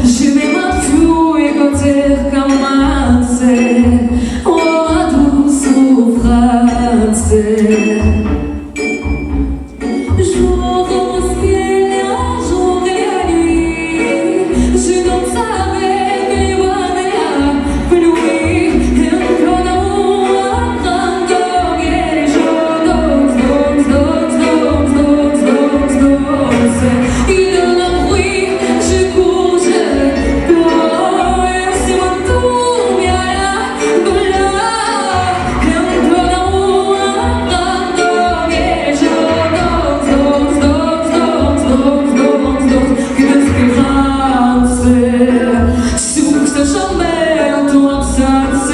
Живи матвю и готер каманце, о аду souffrance. Jour au ciel, jour et la nuit, je danse avec les voix de la pluie, et un peu d'amour à grandeur, et les jours danse, danse, danse, danse, danse, danse, danse. Et de la bruit, je cours, je cours, et c'est mon tour, bien là, voilà. Et un peu d'amour à grandeur, et les jours danse, danse, danse, danse, danse, danse, danse, que d'espérance. Sur ce chemin, ton absence,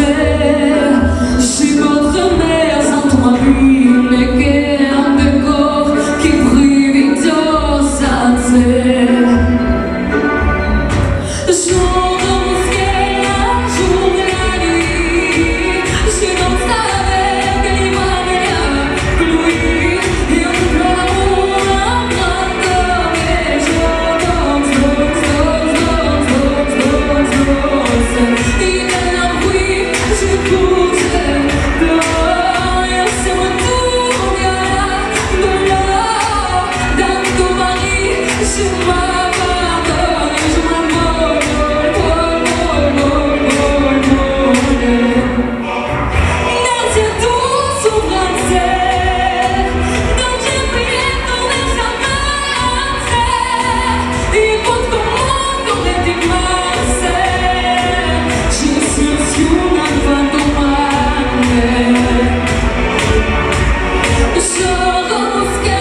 je suis votre mère sans ton mari, mais qu'un décor qui brille vite au sunset. Jour dans mon ciel, jour et la nuit, je danse avec les voix de la pluie, et un peu d'amour à grandeur, et je danse, danse, danse, danse, danse, danse, danse. Et de la bruit, je cours, je pleure, et c'est mon tour, bien là, voilà. Dans ton mari, je m'abandonne, et je m'envole, vol, vol, vol, vol, vol, vol. Dans cette douce souffrance, dans ce biglietto del Savanze, il punto mondo del dimase, je suis una fantomane. Je remonte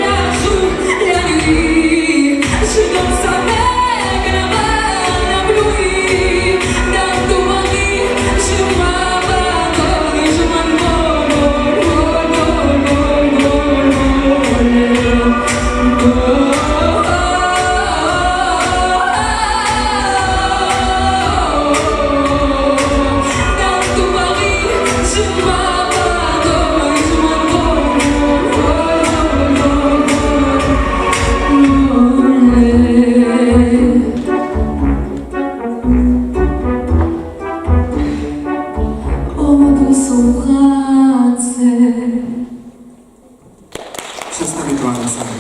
la jour, la nuit, je danse avec la mer, la pluie. Dans ton mari, je m'abandonne et je m'envole, vol, vol, vol, vol, vol, vol. Dans ton mari, je m'abandonne et je m'envole, vol, vol, vol, vol. Oh, douce souffrance. Przestawię koła na sali.